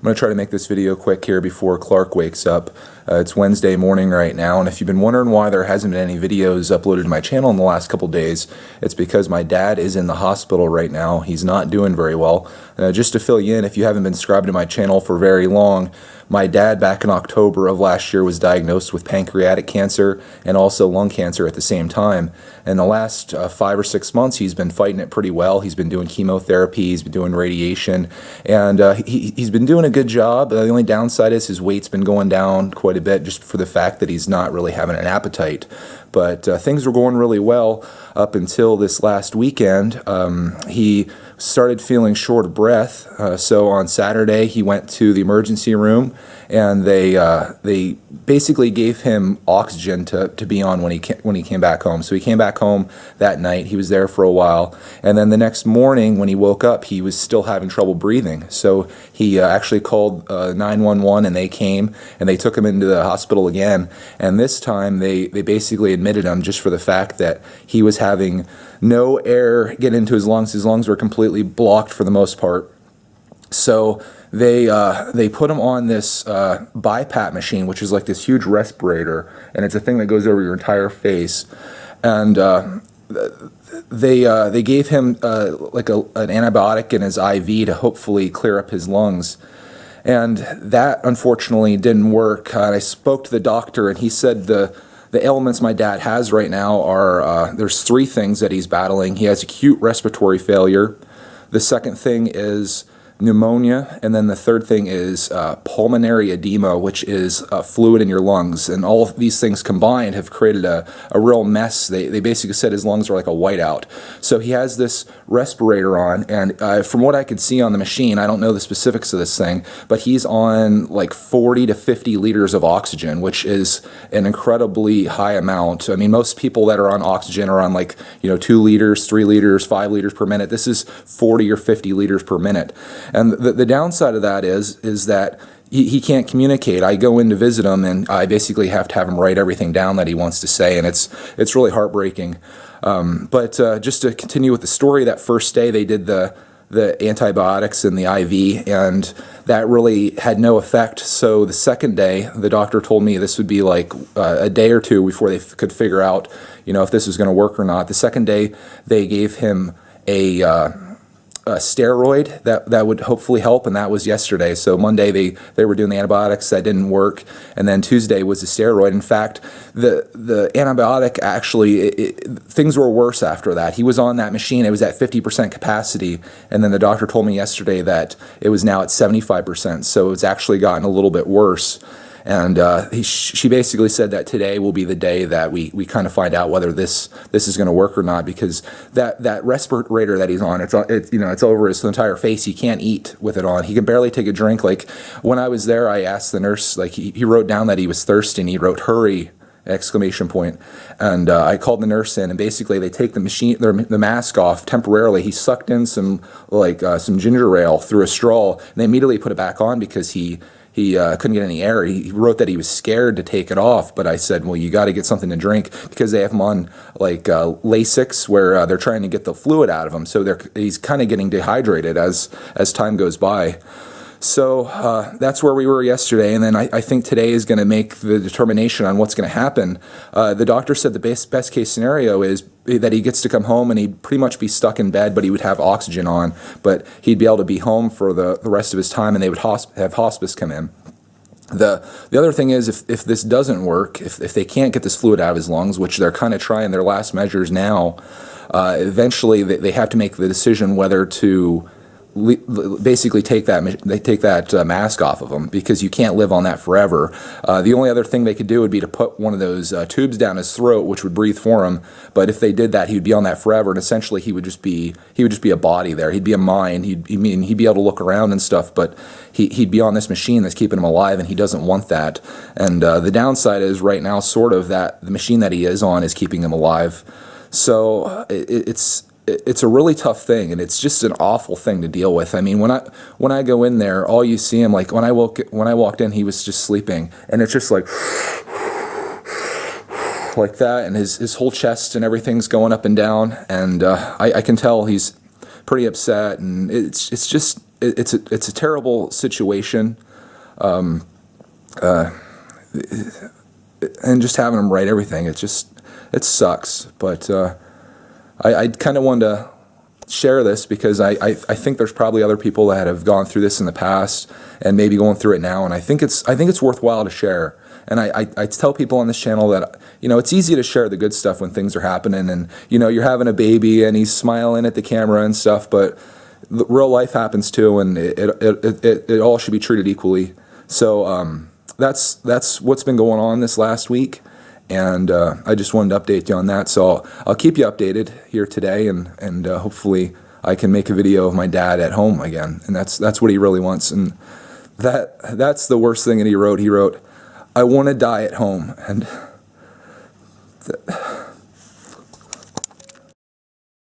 going to try to make this video quick here before Clark wakes up. It's Wednesday morning right now, and if you've been wondering why there hasn't been any videos uploaded to my channel in the last couple days, it's because my dad is in the hospital right now. He's not doing very well. Just to fill you in, if you haven't been subscribed to my channel for very long, my dad back in October of last year was diagnosed with pancreatic cancer and also lung cancer at the same time. In the last 5 or 6 months, he's been fighting it pretty well. He's been doing chemotherapy, he's been doing radiation, and he's been doing a good job. The only downside is his weight's been going down quite a bit just for the fact that he's not really having an appetite. But things were going really well up until this last weekend. He started feeling short of breath, so on Saturday he went to the emergency room, and they basically gave him oxygen to be on when he came back home. So he came back home that night. He was there for a while, and then the next morning when he woke up, he was still having trouble breathing. So he actually called 911, and they came and they took him into the hospital again. And this time they basically admitted him just for the fact that he was having no air get into his lungs. His lungs were completely blocked for the most part. So they put him on this BiPAP machine, which is like this huge respirator, and it's a thing that goes over your entire face. And they gave him like an antibiotic in his IV to hopefully clear up his lungs. And that unfortunately didn't work. I spoke to the doctor, and he said the ailments my dad has right now are, there's 3 things that he's battling. He has acute respiratory failure. The second thing is pneumonia, and then the third thing is pulmonary edema, which is fluid in your lungs. And all of these things combined have created a real mess. They basically said his lungs are like a whiteout. So he has this respirator on, and from what I could see on the machine, I don't know the specifics of this thing, but he's on like 40 to 50 liters of oxygen, which is an incredibly high amount. I mean, most people that are on oxygen are on like 2 liters, 3 liters, 5 liters per minute. This is 40 or 50 liters per minute. And the downside of that is that he can't communicate. I go in to visit him, and I basically have to have him write everything down that he wants to say, and it's really heartbreaking. But just to continue with the story, that first day they did the antibiotics and the IV, and that really had no effect. So the second day, the doctor told me this would be like a day or two before they could figure out if this was going to work or not. The second day, they gave him a steroid that would hopefully help, and that was yesterday. So Monday they were doing the antibiotics, that didn't work, and then Tuesday was the steroid. In fact, the antibiotic actually things were worse after that. He was on that machine, it was at 50% capacity, and then the doctor told me yesterday that it was now at 75%, so it's actually gotten a little bit worse. And she basically said that today will be the day that we kind of find out whether this is going to work or not, because that respirator that he's on, it's over his entire face. He can't eat with it on. He can barely take a drink. Like when I was there, I asked the nurse, like he wrote down that he was thirsty, and he wrote "hurry!" exclamation point. And I called the nurse in, and basically they take the mask off temporarily. He sucked in some ginger ale through a straw, and they immediately put it back on because he couldn't get any air. He wrote that he was scared to take it off, but I said, well, you got to get something to drink, because they have him on like Lasix, where they're trying to get the fluid out of him. So he's kind of getting dehydrated as time goes by. So that's where we were yesterday, and then I think today is going to make the determination on what's going to happen. The doctor said the best case scenario is that he gets to come home and he'd pretty much be stuck in bed, but he would have oxygen on, but he'd be able to be home for the rest of his time, and they would have hospice come in. The other thing is, if this doesn't work, if they can't get this fluid out of his lungs, which they're kind of trying their last measures now, eventually they have to make the decision whether to basically take that mask off of him, because you can't live on that forever. The only other thing they could do would be to put one of those tubes down his throat, which would breathe for him. But if they did that, he would be on that forever, and essentially he would just be a body there. He'd be a mind. He'd be able to look around and stuff, but he'd be on this machine that's keeping him alive, and he doesn't want that. And the downside is right now, sort of, that the machine that he is on is keeping him alive. So it's a really tough thing, and it's just an awful thing to deal with. I mean, when I go in there, all you see him, like when I walked in, he was just sleeping, and it's just like that, and his whole chest and everything's going up and down, and I can tell he's pretty upset, and it's it's a terrible situation, and just having him write everything, it sucks. But I kind of wanted to share this because I think there's probably other people that have gone through this in the past and maybe going through it now, and I think it's worthwhile to share. And I tell people on this channel that, it's easy to share the good stuff when things are happening, and you're having a baby and he's smiling at the camera and stuff, but real life happens too, and it all should be treated equally. So that's what's been going on this last week, and I just wanted to update you on that. So I'll keep you updated here today, and hopefully I can make a video of my dad at home again, and that's what he really wants. And that's the worst thing that he wrote. He wrote, "I want to die at home," and